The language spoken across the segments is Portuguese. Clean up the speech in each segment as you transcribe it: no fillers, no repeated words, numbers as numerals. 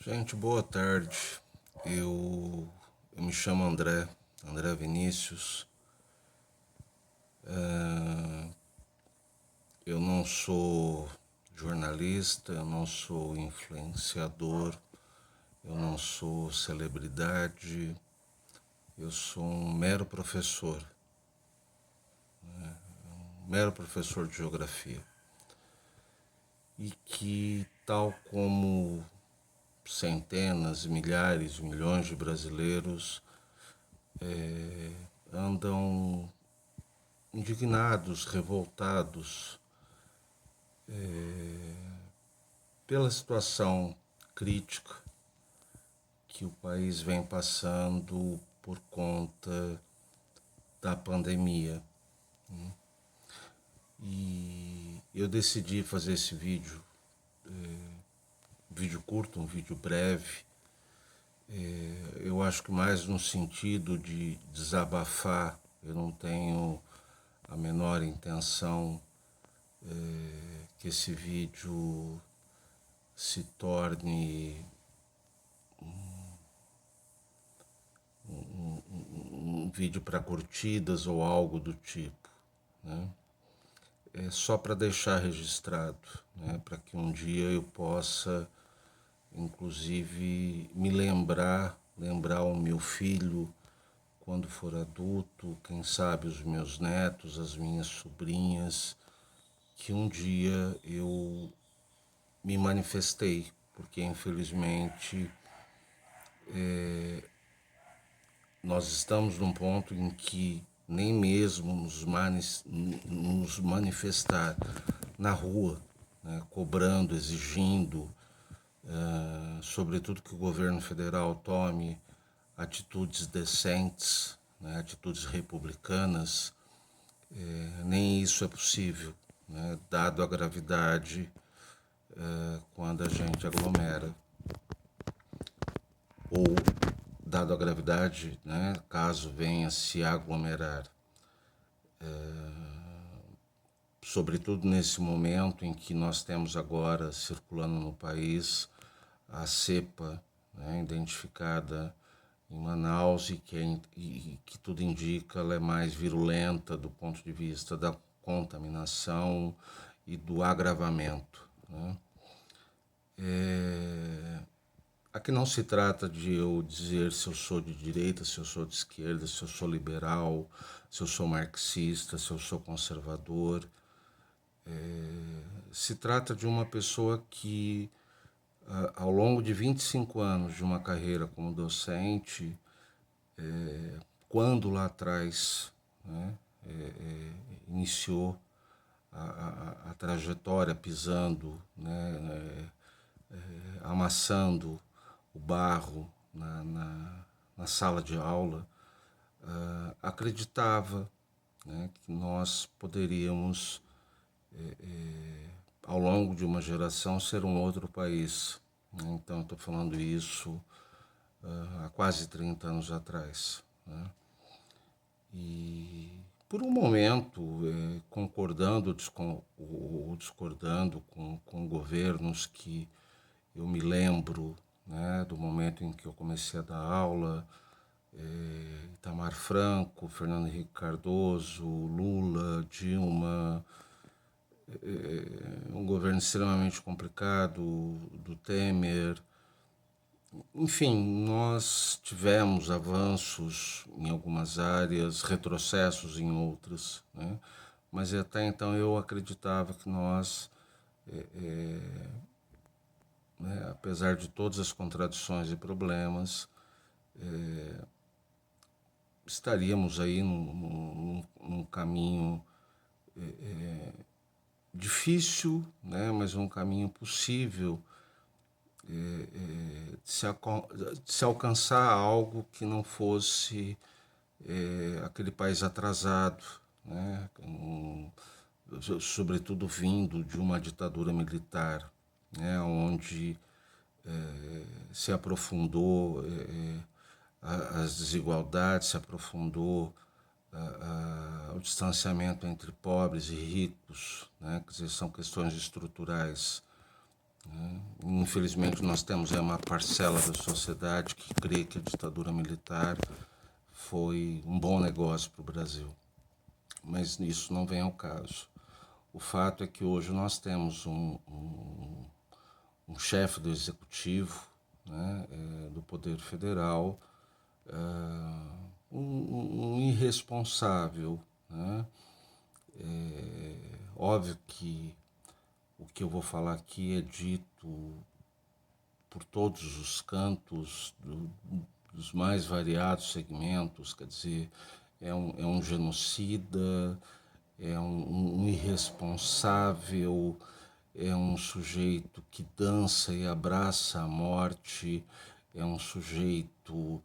Gente, boa tarde. Eu me chamo André Vinícius. Eu não sou jornalista, eu não sou influenciador, eu não sou celebridade, eu sou um mero professor de geografia. E que, tal como centenas, milhares, milhões de brasileiros, andam indignados, revoltados pela situação crítica que o país vem passando por conta da pandemia. E eu decidi fazer esse vídeo, um vídeo curto, um vídeo breve. Eu acho que mais no sentido de desabafar. Eu não tenho a menor intenção que esse vídeo se torne um vídeo para curtidas ou algo do tipo, né? É só para deixar registrado, né? Para que um dia eu possa, inclusive, me lembrar o meu filho quando for adulto, quem sabe os meus netos, as minhas sobrinhas, que um dia eu me manifestei, porque infelizmente nós estamos num ponto em que nem mesmo nos manifestar na rua, né, cobrando, exigindo, sobretudo que o governo federal tome atitudes decentes, né, atitudes republicanas, nem isso é possível, né, dado a gravidade quando a gente aglomera, ou dado a gravidade, né, caso venha se aglomerar. Sobretudo nesse momento em que nós temos agora circulando no país a cepa, né, identificada em Manaus e que tudo indica ela é mais virulenta do ponto de vista da contaminação e do agravamento, né? Aqui não se trata de eu dizer se eu sou de direita, se eu sou de esquerda, se eu sou liberal, se eu sou marxista, se eu sou conservador. Se trata de uma pessoa que, ao longo de 25 anos de uma carreira como docente, quando lá atrás, né, iniciou a trajetória pisando, né, amassando o barro na sala de aula, acreditava, né, que nós poderíamos, ao longo de uma geração, ser um outro país. Então, estou falando isso há quase 30 anos atrás, né? E por um momento, concordando ou discordando com governos que eu me lembro, né, do momento em que eu comecei a dar aula, Itamar Franco, Fernando Henrique Cardoso, Lula, Dilma, um governo extremamente complicado do Temer. Enfim, nós tivemos avanços em algumas áreas, retrocessos em outras, né? Mas até então eu acreditava que nós, né, apesar de todas as contradições e problemas, estaríamos aí num caminho difícil, né, mas um caminho possível de se alcançar algo que não fosse aquele país atrasado, né, sobretudo vindo de uma ditadura militar, né, onde se aprofundou as desigualdades, se aprofundou o distanciamento entre pobres e ricos, né? Quer dizer, são questões estruturais, né? Infelizmente, nós temos uma parcela da sociedade que crê que a ditadura militar foi um bom negócio para o Brasil, mas isso não vem ao caso. O fato é que hoje nós temos um chefe do executivo, né, do Poder Federal, um irresponsável, né? Óbvio que o que eu vou falar aqui é dito por todos os cantos dos mais variados segmentos, quer dizer, é um genocida, é um irresponsável, é um sujeito que dança e abraça a morte, é um sujeito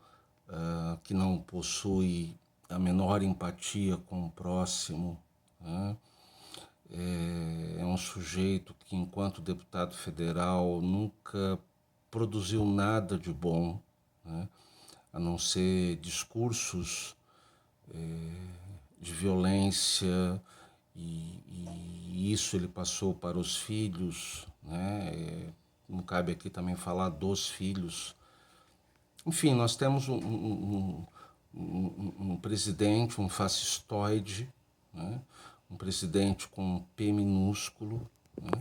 que não possui a menor empatia com o próximo, né? É um sujeito que, enquanto deputado federal, nunca produziu nada de bom, né? A não ser discursos de violência, e isso ele passou para os filhos, né? Não cabe aqui também falar dos filhos. Enfim, nós temos um presidente, um fascistoide, né? Um presidente com P minúsculo, né?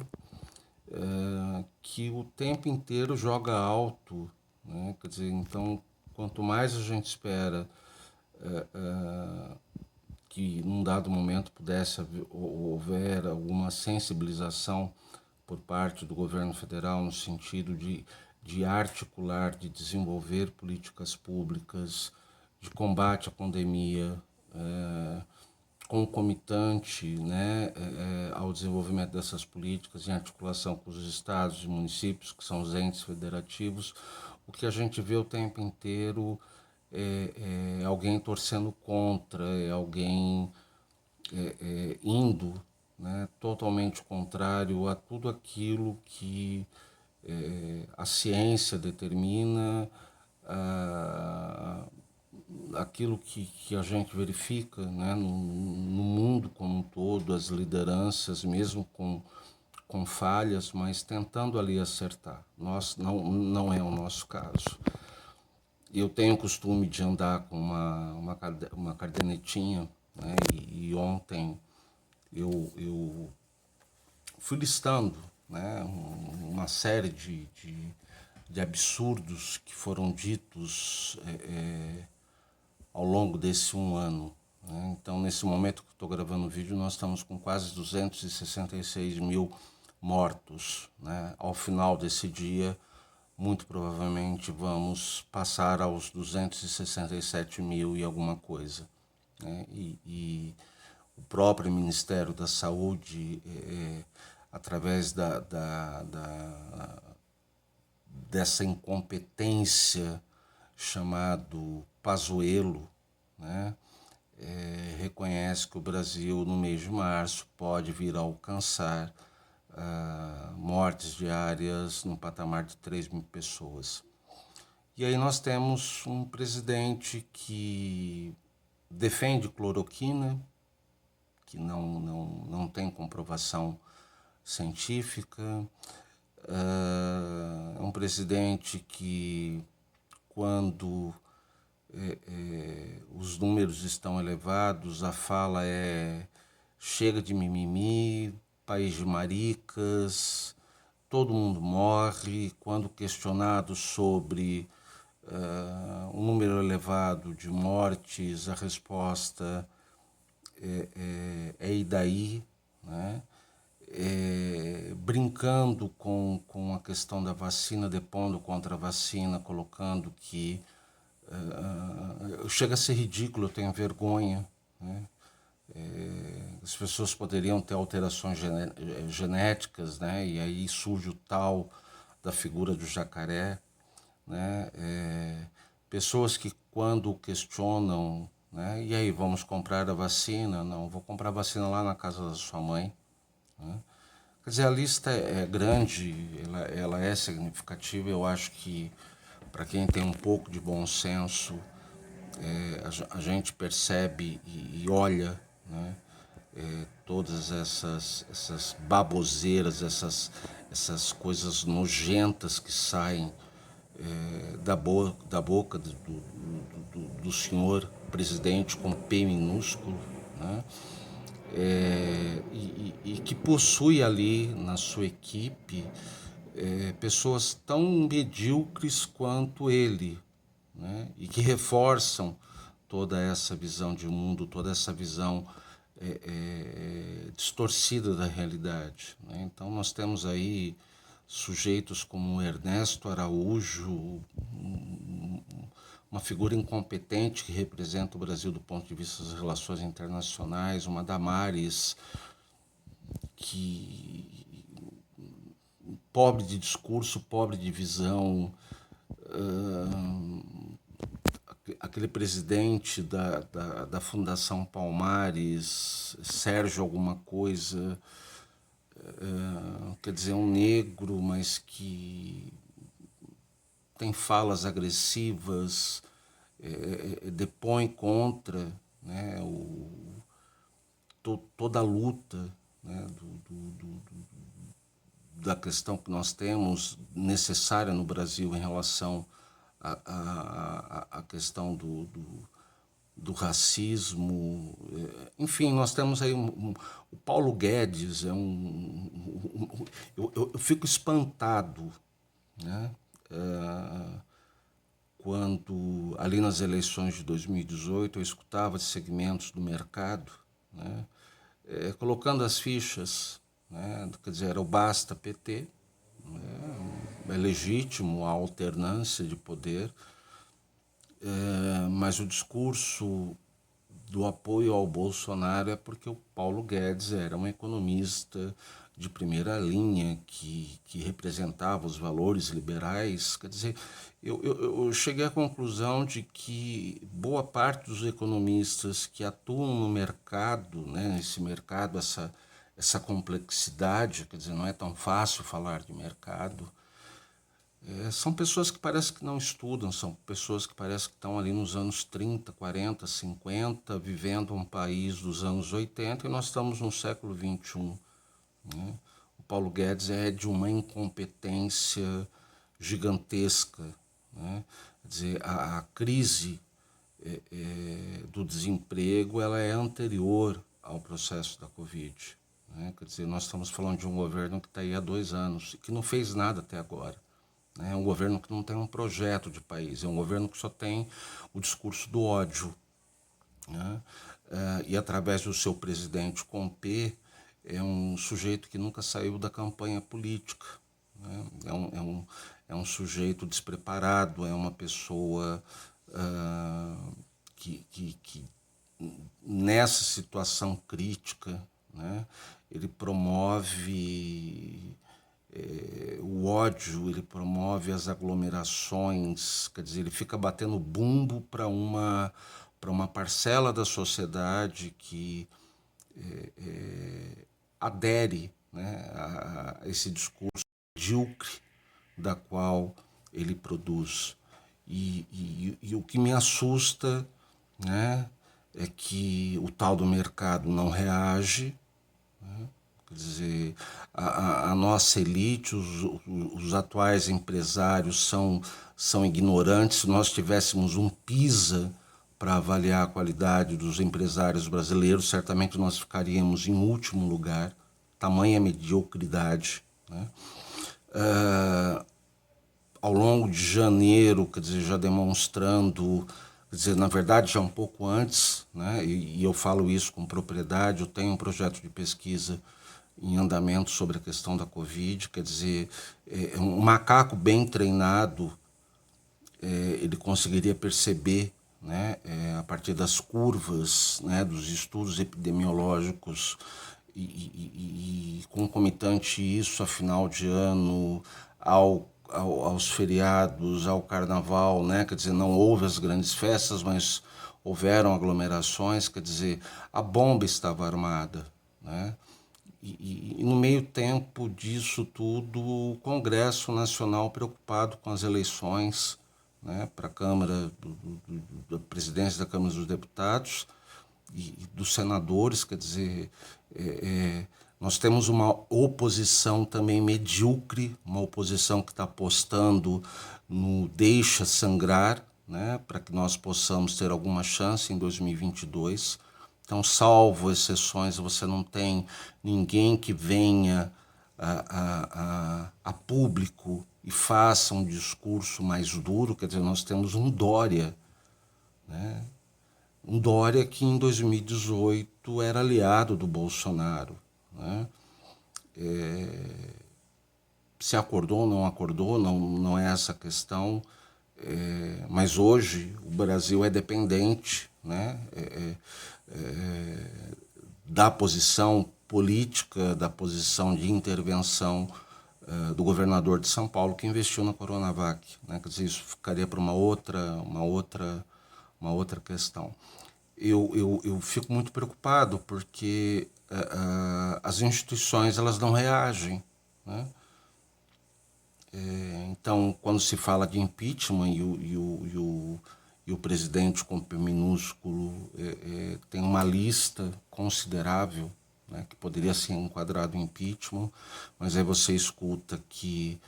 Que o tempo inteiro joga alto, né? Quer dizer, então, quanto mais a gente espera que num dado momento pudesse houver alguma sensibilização por parte do governo federal no sentido de articular, de desenvolver políticas públicas de combate à pandemia, concomitante, né, ao desenvolvimento dessas políticas em articulação com os estados e municípios, que são os entes federativos. O que a gente vê o tempo inteiro é alguém torcendo contra, é alguém indo, né, totalmente contrário a tudo aquilo que a ciência determina, aquilo que a gente verifica, né, no mundo como um todo, as lideranças, mesmo com falhas, mas tentando ali acertar. Não é o nosso caso. Eu tenho o costume de andar com uma cadernetinha, né, e ontem eu fui listando, né, uma série de absurdos que foram ditos ao longo desse um ano, né? Então, nesse momento que estou gravando o vídeo, nós estamos com quase 266 mil mortos, né? Ao final desse dia, muito provavelmente vamos passar aos 267 mil e alguma coisa, né? E o próprio Ministério da Saúde, através dessa incompetência chamado Pazuello, né, reconhece que o Brasil, no mês de março, pode vir a alcançar mortes diárias no patamar de 3 mil pessoas. E aí nós temos um presidente que defende cloroquina, que não tem comprovação científica, é um presidente que, quando os números estão elevados, a fala é: chega de mimimi, país de maricas, todo mundo morre. Quando questionado sobre um número elevado de mortes, a resposta e daí, né? Brincando com a questão da vacina, depondo contra a vacina, colocando que chega a ser ridículo, eu tenho vergonha, né? As pessoas poderiam ter alterações genéticas, né? E aí surge o tal da figura do jacaré, né? Pessoas que, quando questionam, né? E aí, vamos comprar a vacina? Não, vou comprar a vacina lá na casa da sua mãe, né? Quer dizer, a lista é grande, ela é significativa. Eu acho que, para quem tem um pouco de bom senso, a gente percebe e olha, né, todas essas baboseiras, essas coisas nojentas que saem da boca do senhor presidente com P minúsculo, né? E que possui ali na sua equipe pessoas tão medíocres quanto ele, né? E que reforçam toda essa visão de mundo, toda essa visão distorcida da realidade, né? Então nós temos aí sujeitos como Ernesto Araújo, uma figura incompetente que representa o Brasil do ponto de vista das relações internacionais, uma Damares que pobre de discurso, pobre de visão, aquele presidente da Fundação Palmares, Sérgio alguma coisa, quer dizer, um negro, mas que tem falas agressivas, depõe contra, né, toda a luta, né, da questão que nós temos necessária no Brasil em relação à questão do racismo. Enfim, nós temos aí o Paulo Guedes, eu fico espantado, né? Quando ali nas eleições de 2018 eu escutava segmentos do mercado, né, colocando as fichas, né, quer dizer, era o basta PT, é legítimo a alternância de poder, mas o discurso do apoio ao Bolsonaro é porque o Paulo Guedes era um economista de primeira linha que representava os valores liberais. Quer dizer, eu cheguei à conclusão de que boa parte dos economistas que atuam no mercado, né, nesse mercado, essa complexidade, quer dizer, não é tão fácil falar de mercado, são pessoas que parece que não estudam, são pessoas que parece que estão ali nos anos 30, 40, 50, vivendo um país dos anos 80 e nós estamos no século XXI. Né? O Paulo Guedes é de uma incompetência gigantesca. Né? Quer dizer, a crise do desemprego ela é anterior ao processo da Covid. Né? Quer dizer, nós estamos falando de um governo que está aí há 2 anos e que não fez nada até agora. É um governo que não tem um projeto de país, é um governo que só tem o discurso do ódio. Né? E através do seu presidente com P, é um sujeito que nunca saiu da campanha política. Né? É um sujeito despreparado, é uma pessoa que nessa situação crítica, né, ele promove o ódio, ele promove as aglomerações, quer dizer, ele fica batendo bumbo para uma parcela da sociedade que adere, né, a esse discurso medíocre da qual ele produz. E o que me assusta, né, é que o tal do mercado não reage. Né? Quer dizer, a nossa elite, os atuais empresários são ignorantes. Se nós tivéssemos um PISA para avaliar a qualidade dos empresários brasileiros, certamente nós ficaríamos em último lugar. Tamanha mediocridade. Né? Ao longo de janeiro, quer dizer, já demonstrando, quer dizer, na verdade já um pouco antes, né, e eu falo isso com propriedade, eu tenho um projeto de pesquisa em andamento sobre a questão da Covid, quer dizer, um macaco bem treinado, ele conseguiria perceber, né, a partir das curvas, né, dos estudos epidemiológicos e concomitante isso a final de ano, aos feriados, ao carnaval, né? Quer dizer, não houve as grandes festas, mas houveram aglomerações, quer dizer, a bomba estava armada, né? E no meio tempo disso tudo, o Congresso Nacional preocupado com as eleições, né, para a Câmara, da presidência da Câmara dos Deputados, e dos senadores, quer dizer, nós temos uma oposição também medíocre, uma oposição que está apostando no deixa sangrar, né, para que nós possamos ter alguma chance em 2022. Então, salvo exceções, você não tem ninguém que venha a público e faça um discurso mais duro. Quer dizer, nós temos um Dória, né? Um Dória que em 2018 era aliado do Bolsonaro, né? Se acordou ou não acordou, não é essa a questão, mas hoje o Brasil é dependente, né? Da posição política, da posição de intervenção do governador de São Paulo, que investiu na Coronavac, né? Quer dizer, isso ficaria para uma outra questão. Eu fico muito preocupado porque as instituições elas não reagem, né? Então, quando se fala de impeachment e o presidente com P minúsculo tem uma lista considerável, né, que poderia ser enquadrado em impeachment, mas aí você escuta que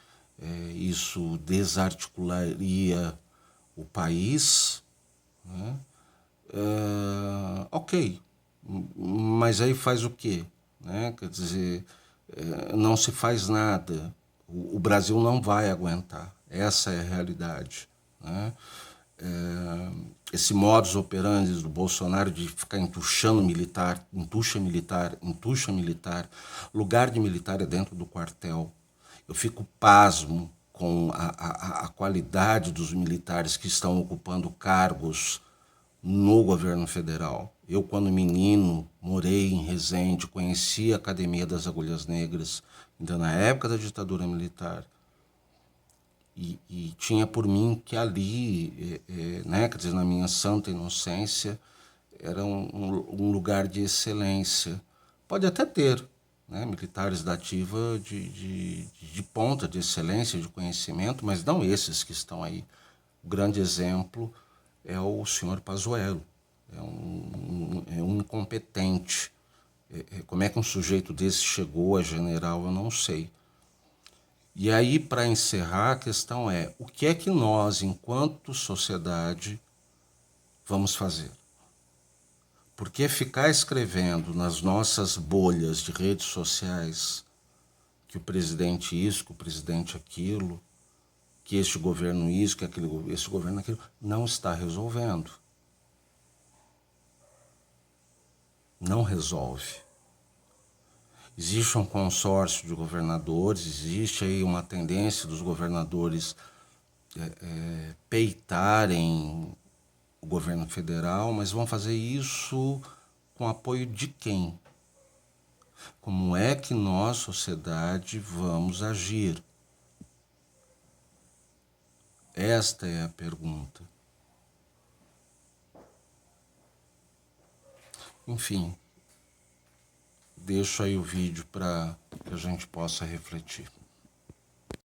isso desarticularia o país, né? Ok, mas aí faz o quê? Né? Quer dizer, não se faz nada. O Brasil não vai aguentar. Essa é a realidade, né? Esse modus operandi do Bolsonaro de ficar entuchando militar, entuxa militar, entuxa militar, lugar de militar é dentro do quartel. Eu fico pasmo com a qualidade dos militares que estão ocupando cargos no governo federal. Eu, quando menino, morei em Resende, conheci a Academia das Agulhas Negras, ainda na época da ditadura militar. E tinha por mim que ali, né, quer dizer, na minha santa inocência, era um lugar de excelência. Pode até ter, né, militares da ativa de ponta, de excelência, de conhecimento, mas não esses que estão aí. O grande exemplo é o senhor Pazuello. É um incompetente. Como é que um sujeito desse chegou a general, eu não sei. E aí, para encerrar, a questão é: o que é que nós, enquanto sociedade, vamos fazer? Porque ficar escrevendo nas nossas bolhas de redes sociais que o presidente isso, que o presidente aquilo, que este governo isso, que aquele, esse governo aquilo, não está resolvendo. Não resolve. Existe um consórcio de governadores, existe aí uma tendência dos governadores peitarem o governo federal, mas vão fazer isso com apoio de quem? Como é que nós, sociedade, vamos agir? Esta é a pergunta. Enfim, deixo aí o vídeo para que a gente possa refletir.